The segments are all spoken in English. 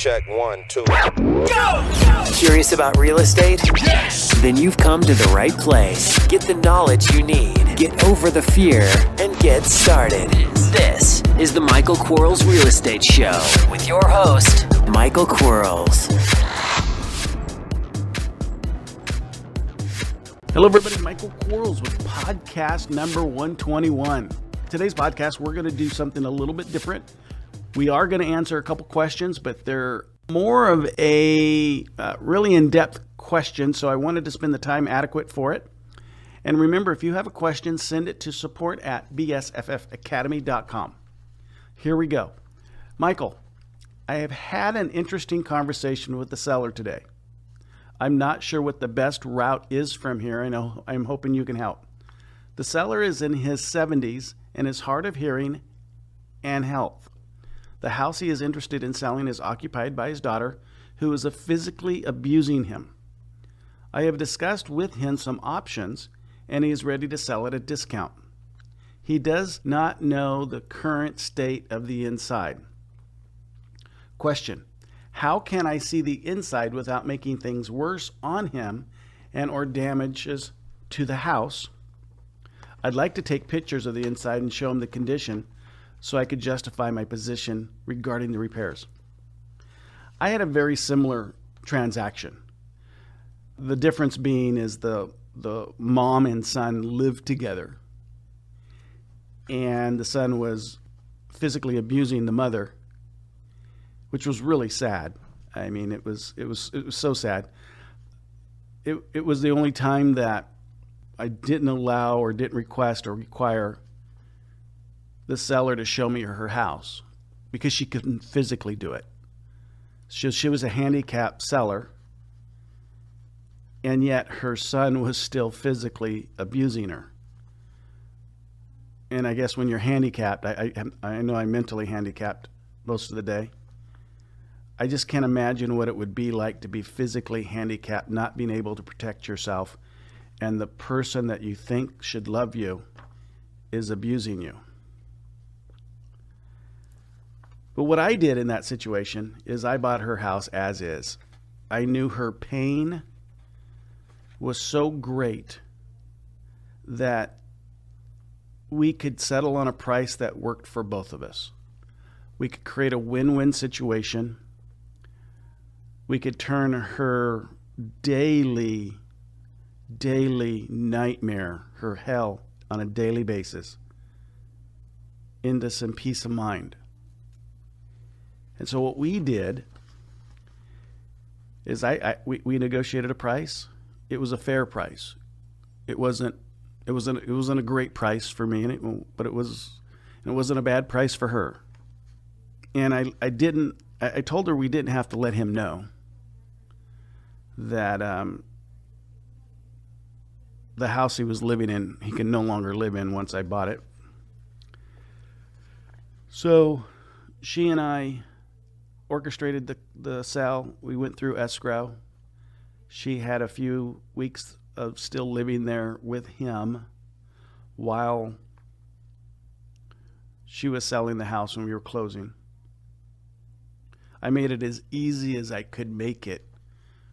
Check 1, 2. Go! Curious about real estate? Yes! Then you've come to the right place. Get the knowledge you need. Get over the fear and get started. This is the Michael Quarles Real Estate Show with your host, Michael Quarles. Hello, everybody. Michael Quarles with podcast number 121. Today's podcast, we're going to do something a little bit different. We are going to answer a couple questions, but they're more of a really in-depth question, so I wanted to spend the time adequate for it. And remember, if you have a question, send it to support@bsffacademy.com. Here we go. Michael, I have had an interesting conversation with the seller today. I'm not sure what the best route is from here. I'm hoping you can help. The seller is in his 70s and is hard of hearing and health. The house he is interested in selling is occupied by his daughter, who is physically abusing him. I have discussed with him some options, and he is ready to sell at a discount. He does not know the current state of the inside. Question: how can I see the inside without making things worse on him and or damages to the house? I'd like to take pictures of the inside and show him the condition so I could justify my position regarding the repairs. I had a very similar transaction. The difference being is the mom and son lived together, and the son was physically abusing the mother, which was really sad. I mean, it was so sad. It was the only time that I didn't allow or didn't request or require the seller to show me her house because she couldn't physically do it. She was a handicapped seller, and yet her son was still physically abusing her. And I guess when you're handicapped, I know I'm mentally handicapped most of the day. I just can't imagine what it would be like to be physically handicapped, not being able to protect yourself, and the person that you think should love you is abusing you. But what I did in that situation is I bought her house as is. I knew her pain was so great that we could settle on a price that worked for both of us. We could create a win-win situation. We could turn her daily nightmare, her hell on a daily basis, into some peace of mind. And so what we did is we negotiated a price. It was a fair price. It wasn't a great price for me, but it wasn't a bad price for her. And I told her we didn't have to let him know that the house he was living in, he can no longer live in once I bought it. So she and I orchestrated the sale. We went through escrow. She had a few weeks of still living there with him while she was selling the house when we were closing. I made it as easy as I could make it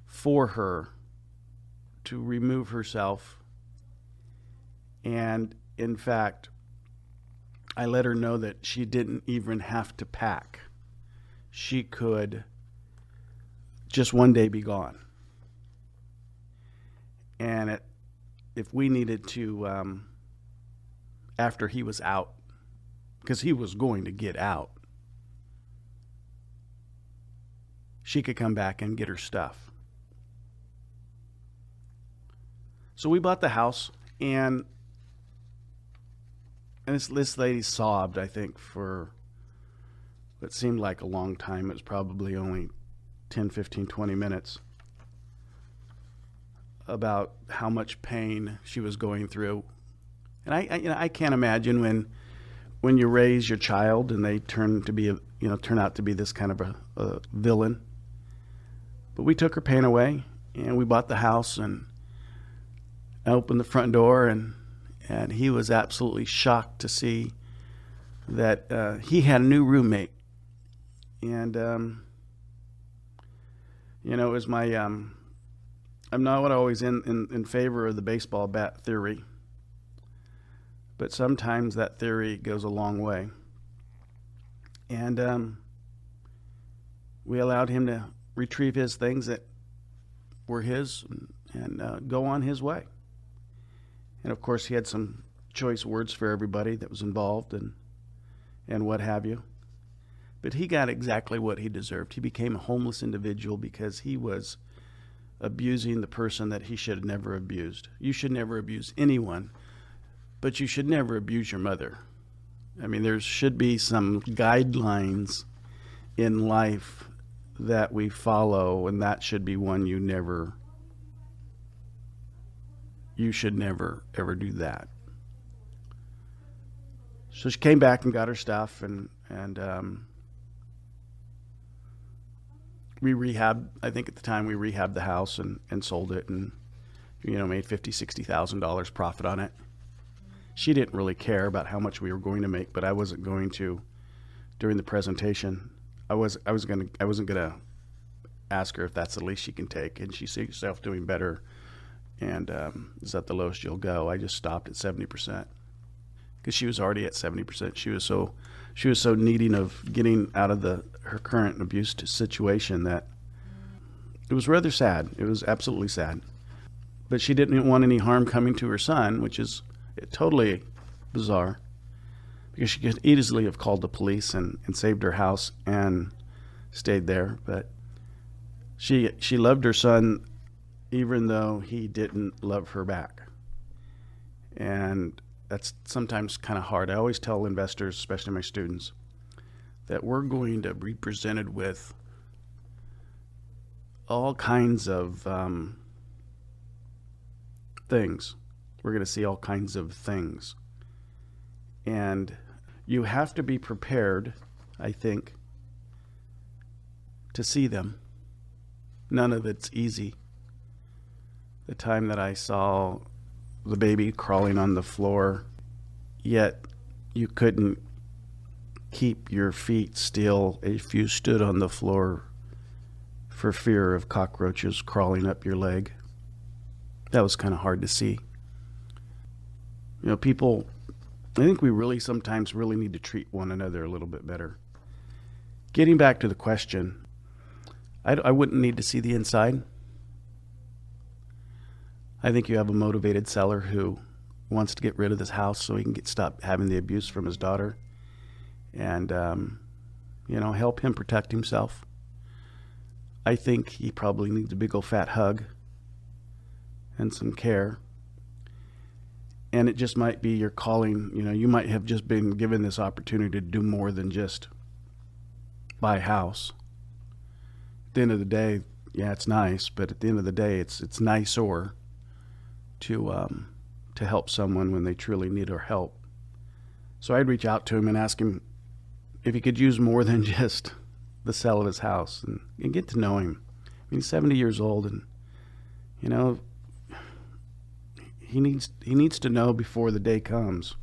for her to remove herself. And in fact, I let her know that she didn't even have to pack. She could just one day be gone. And if we needed to, after he was out, because he was going to get out, she could come back and get her stuff. So we bought the house, and this lady sobbed, I think, for what seemed like a long time. It was probably only 10, 15, 20 minutes, about how much pain she was going through. And I can't imagine when you raise your child and they turn out to be this kind of a villain. But we took her pain away, and we bought the house, and I opened the front door, and he was absolutely shocked to see that he had a new roommate. And It was my, I'm not always in favor of the baseball bat theory, but sometimes that theory goes a long way. And we allowed him to retrieve his things that were his and go on his way. And of course, he had some choice words for everybody that was involved and what have you. But he got exactly what he deserved. He became a homeless individual because he was abusing the person that he should have never abused. You should never abuse anyone, but you should never abuse your mother. I mean, there should be some guidelines in life that we follow, and that should be one you should never, ever do that. So she came back and got her stuff, and we rehabbed. I think at the time we rehabbed the house and sold it, and made $50,000-$60,000 profit on it. She didn't really care about how much we were going to make, but I wasn't going to. During the presentation, I wasn't gonna ask her if that's the least she can take, and she sees herself doing better, and is that the lowest you'll go? I just stopped at 70%. Because she was already at 70%. She was so needing of getting out of her current abuse situation that it was rather sad. It was absolutely sad. But she didn't want any harm coming to her son, which is totally bizarre, because she could easily have called the police and saved her house and stayed there. But she loved her son even though he didn't love her back. And that's sometimes kind of hard. I always tell investors, especially my students, that we're going to be presented with all kinds of things. We're going to see all kinds of things. And you have to be prepared, I think, to see them. None of it's easy. The time that I saw the baby crawling on the floor, yet you couldn't keep your feet still if you stood on the floor for fear of cockroaches crawling up your leg. That was kind of hard to see. People, I think we really sometimes really need to treat one another a little bit better. Getting back to the question, I wouldn't need to see the inside. I think you have a motivated seller who wants to get rid of this house so he can stop having the abuse from his daughter, and help him protect himself. I think he probably needs a big old fat hug and some care. And it just might be your calling. You might have just been given this opportunity to do more than just buy a house. At the end of the day, yeah, it's nice, but at the end of the day, it's nicer to help someone when they truly need our help. So I'd reach out to him and ask him if he could use more than just the sale of his house, and get to know him. I mean, he's 70 years old, and he needs to know before the day comes.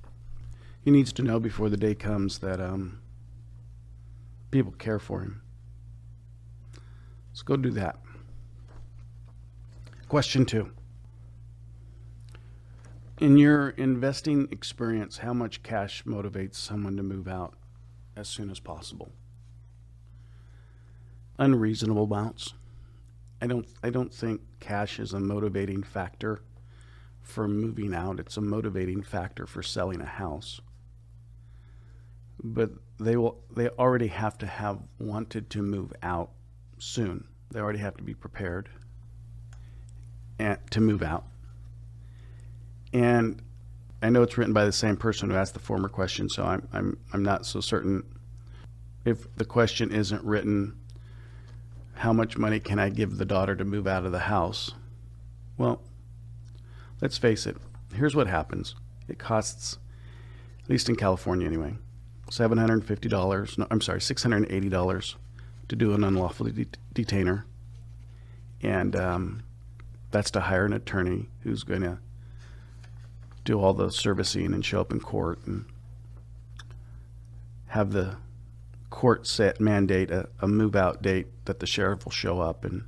He needs to know before the day comes that people care for him. Let's go do that. Question 2. In your investing experience, how much cash motivates someone to move out as soon as possible? Unreasonable amounts. I don't think cash is a motivating factor for moving out. It's a motivating factor for selling a house. But they already have to have wanted to move out soon. They already have to be prepared to move out. And I know it's written by the same person who asked the former question, so I'm not so certain if the question isn't written, how much money can I give the daughter to move out of the house? Well, let's face it. Here's what happens. It costs, at least in California anyway, $680 to do an unlawful detainer. And that's to hire an attorney who's going to do all the servicing and show up in court and have the court mandate a move out date that the sheriff will show up and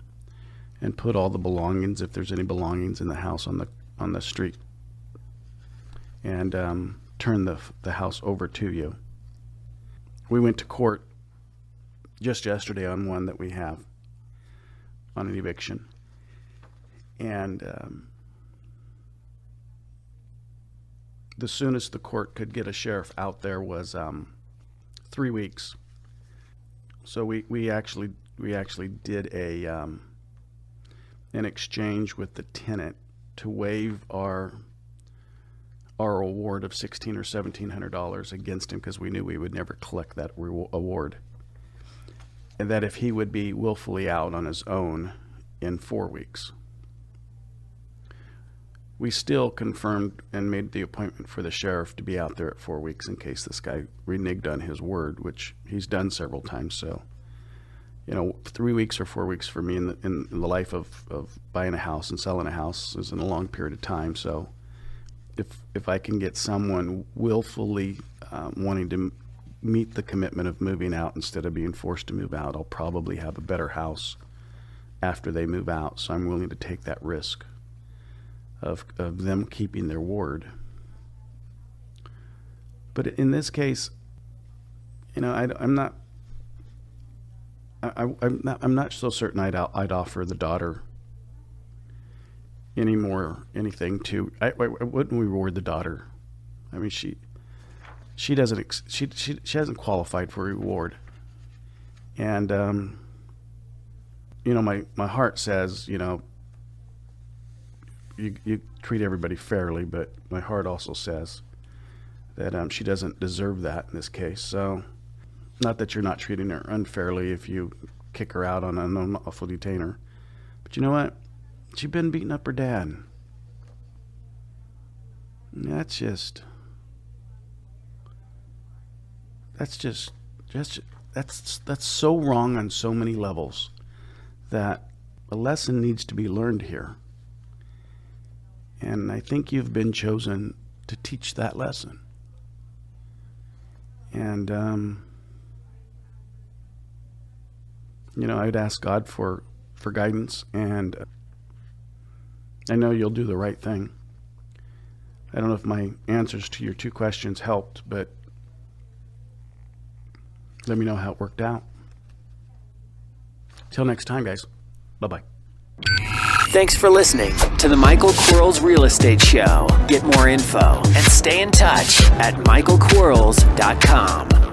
and put all the belongings, if there's any belongings in the house, on the street, and turn the house over to you. We went to court just yesterday on one that we have on an eviction, and the soonest the court could get a sheriff out there was 3 weeks. So we actually did an exchange with the tenant to waive our award of $1,600 or $1,700 against him, because we knew we would never collect that award, and that if he would be willfully out on his own in 4 weeks. We still confirmed and made the appointment for the sheriff to be out there at 4 weeks in case this guy reneged on his word, which he's done several times. So, 3 weeks or 4 weeks for me in the life of buying a house and selling a house isn't a long period of time. So if I can get someone willfully wanting to meet the commitment of moving out instead of being forced to move out, I'll probably have a better house after they move out. So I'm willing to take that risk of them keeping their word. But in this case, I'm not so certain I'd offer the daughter anything to. I wouldn't reward the daughter. I mean, she hasn't qualified for reward, and my heart says you treat everybody fairly, but my heart also says that she doesn't deserve that in this case. So, not that you're not treating her unfairly if you kick her out on an unlawful detainer, but you know what? She's been beating up her dad. That's so wrong on so many levels that a lesson needs to be learned here. And I think you've been chosen to teach that lesson. And, I'd ask God for guidance, and I know you'll do the right thing. I don't know if my answers to your 2 questions helped, but let me know how it worked out. Till next time, guys. Bye-bye. Thanks for listening to the Michael Quarles Real Estate Show. Get more info and stay in touch at michaelquarles.com.